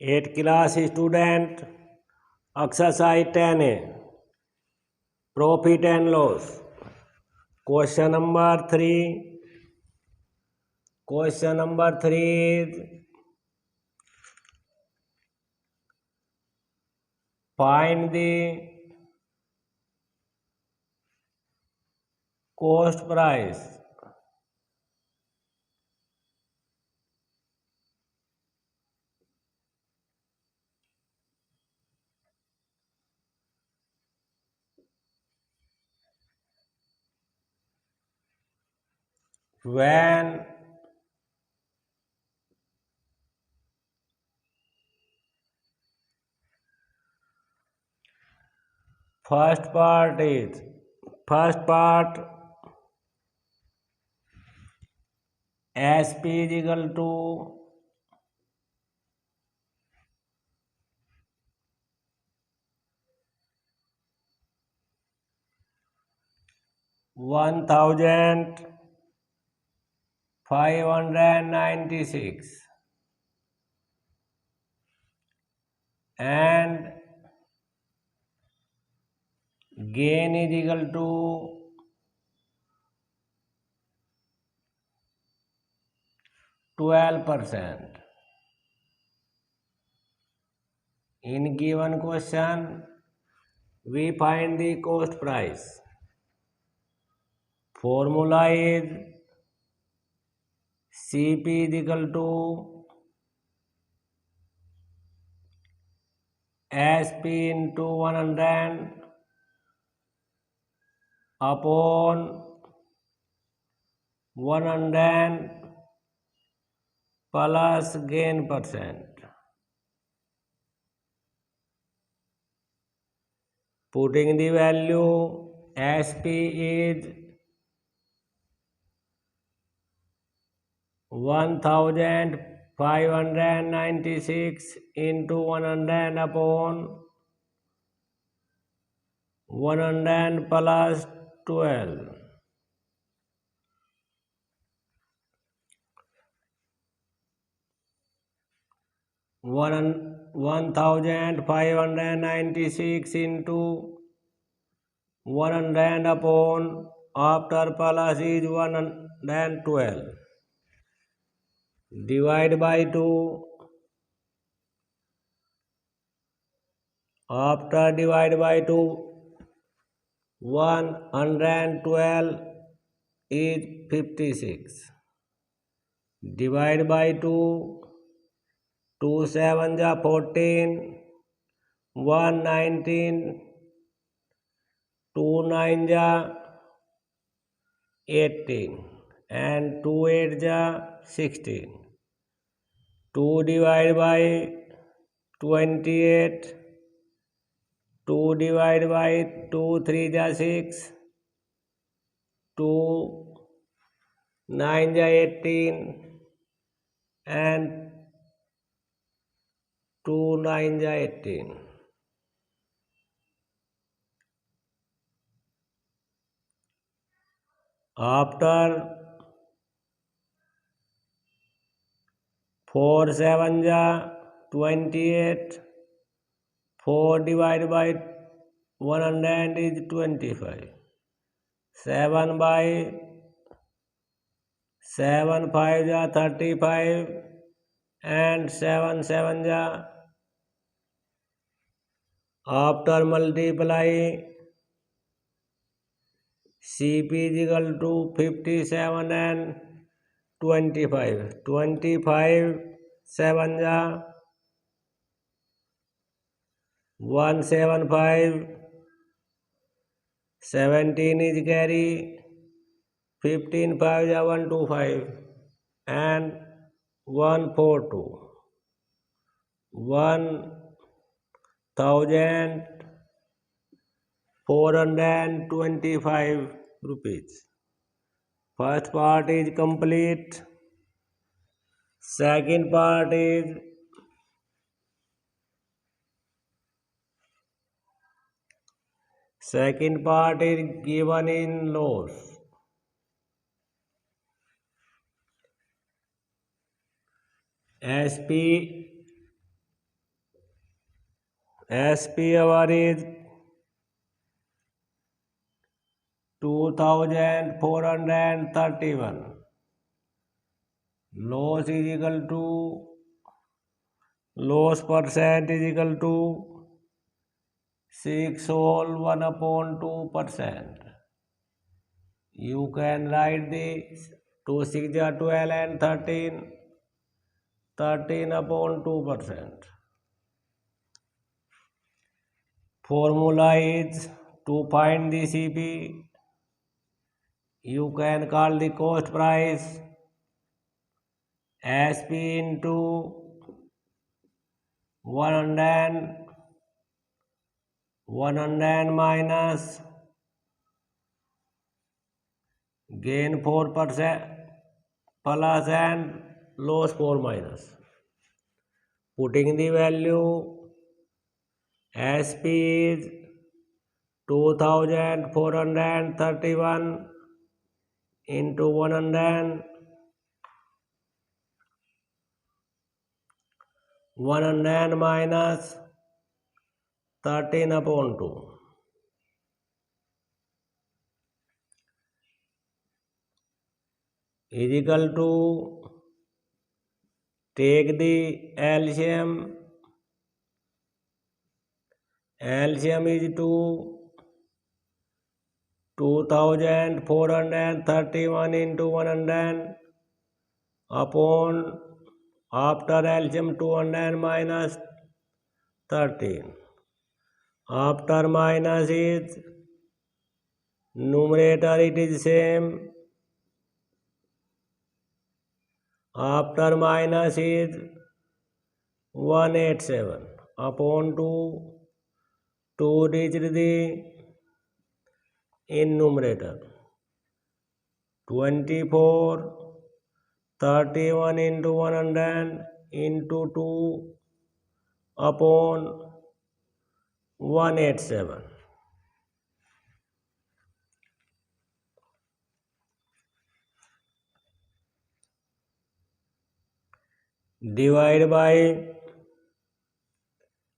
8th class student, exercise 10A, profit and loss. Question number 3. Question number 3 is find the cost price when first part SP is equal to 1596 and gain is equal to 12%. In given question, we find the cost price. Formula is CP is equal to SP into 100 upon 100 plus gain percent. Putting the value, SP is 1596 into 100 upon 100 plus 12. 1596 into 100 upon after plus is 112 divide by 2 after divide by 2 112 is 56 divide by 2 2 7 ja 14 1 19 2 9 ja 18 and 2 8 ja 16 2 divided by 28 2 divided by 2 3 ja 6 2 9 ja 18 and 2 9 ja 18. After 4 7 ja 28 4 divided by 100 is 25 7 by 7 5 ja 35 and 7 7 ja after multiply CP is equal to 57 and 25 7 ja 175 17 is carry 15 5 ja 125 and 142 1425 rupees. First part is complete. Second part is given in loss. SP SP hour is 2431. Loss is equal to loss percent is equal to 6 whole 1 upon 2%. You can write this 2 6 are 12 and 13 upon 2%. Formula is to find the CP. You can call the cost price SP into 100 minus gain 4% plus and loss 4 minus. Putting the value SP is 2431 into 100 minus 13 upon 2 is equal to take the LCM. LCM is 2431 into 100 upon after LCM 200 minus 13. After minus is numerator it is same. After minus is 187 upon 2 reached the in numerator 2431 into 100 into 2 upon 187. Divide by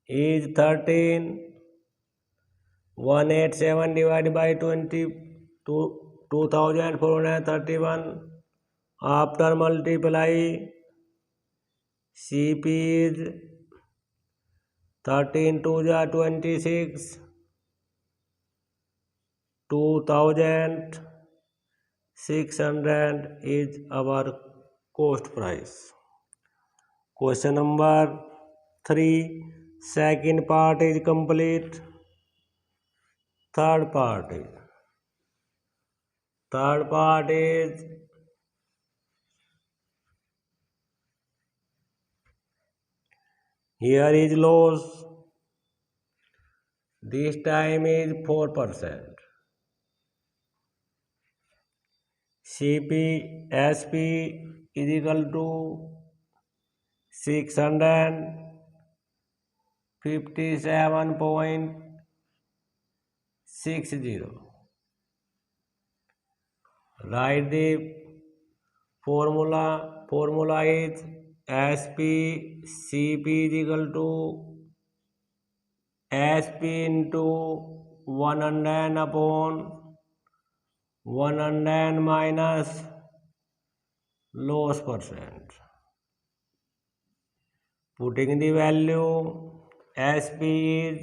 is 13. 187 divided by 2431. After multiply CP is 13 2 ja 26. 2600 is our cost price. Question number 3. Second part is complete. Third part is here is loss. This time is 4%. CP SP is equal to 657.60. Write the formula. Formula is SP CP is equal to SP into 100 upon 100 minus loss percent. Putting the value SP is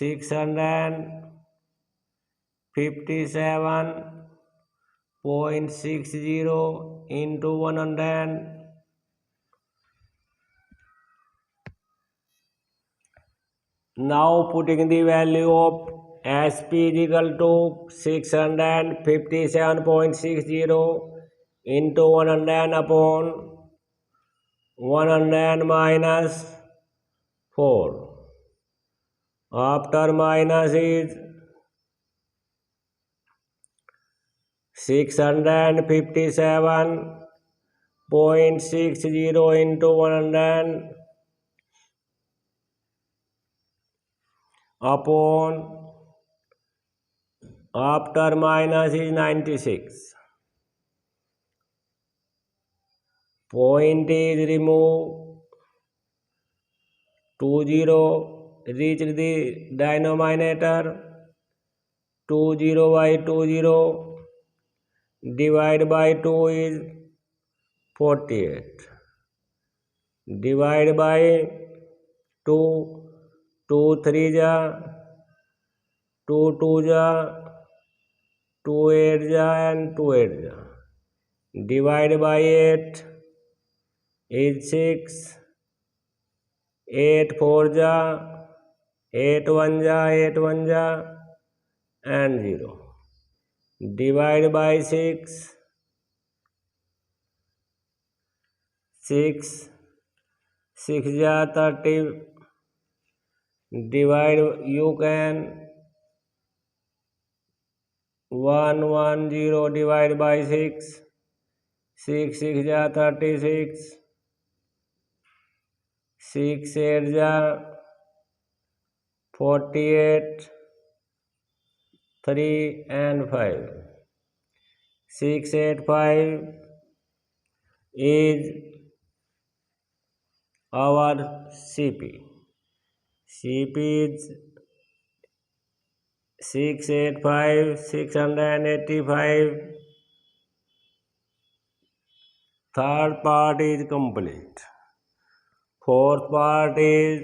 657.60 into 100. Now putting the value of SP is equal to 657.60 into 100 upon 100 minus 4. After minus is 657.60 into 100 upon after minus is 96. Point is removed. 2 0 reach the denominator. 2 0 by 2 0 divide by 2 is 48. Divide by 2, 2 3 ja, 2 2 ja, 2 8 ja and 2 8 ja. Divide by 8 is 6. 8 4 ja, 8 1 ja, 8 1 ja and 0. Divide by 6. 6 6 ja 30. Divide, you can 1 1 0 divide by 6. 6 6 ja 36. 6 8 ja 48. 3 and 5. 6 8 5 is our CP. CP is 685 685. Third part is complete. Fourth part is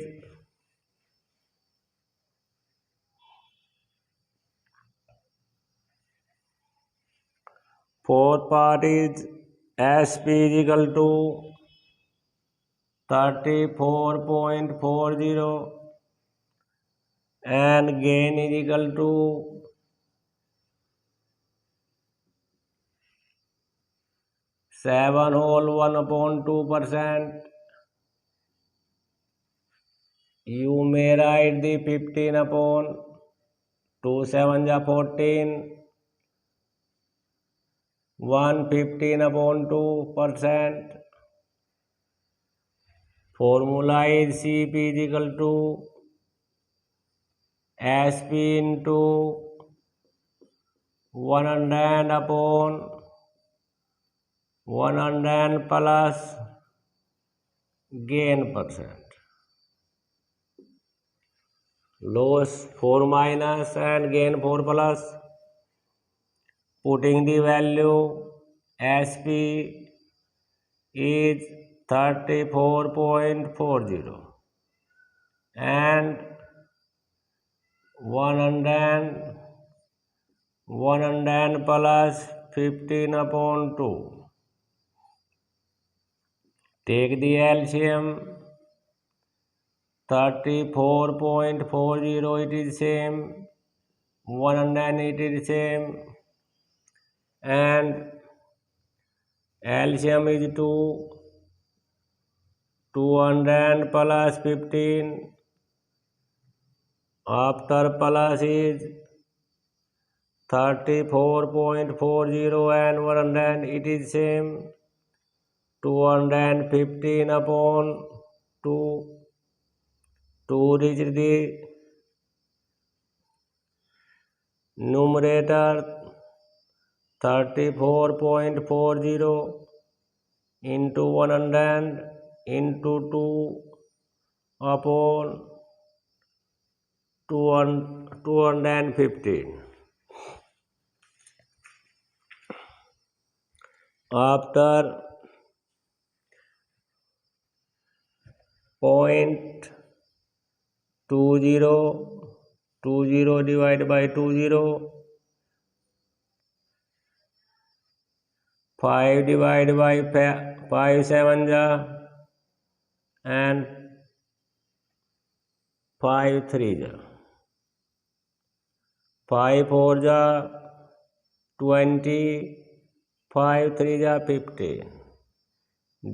SP is equal to 34.40 and gain is equal to 7 whole 1/2%. You may write the 15 upon 2 7 ja 14. 115 upon 2%. Formula is CP is equal to SP into 100 upon 100 plus gain percent. Loss 4 minus and gain 4 plus. Putting the value SP is 34.40 and 100 plus 15 upon 2. Take the LCM. 34.40 it is same. 100 it is same. And LCM is 2. 200 plus 15. After plus is 34.40 and 100 it is same. 215 upon 2. 2 reach the numerator. 34.40 into 100 into 2 upon 215. After 0.20 divided by 20. 5 divided by 5 7 ja and 5 3 ja. 5 4 ja 20. 5 3 ja 15.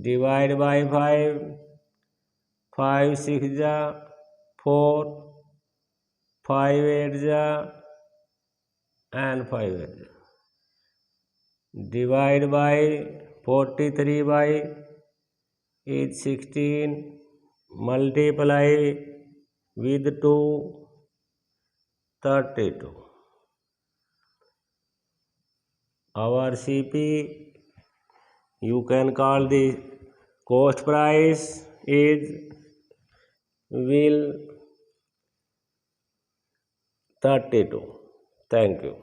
Divide by 5. 5 6 ja 4. 5 8 ja and 5 8 ja. Divide by 43 by is 16. Multiply with 2 32. Our CP, you can call the cost price is will 32. Thank you.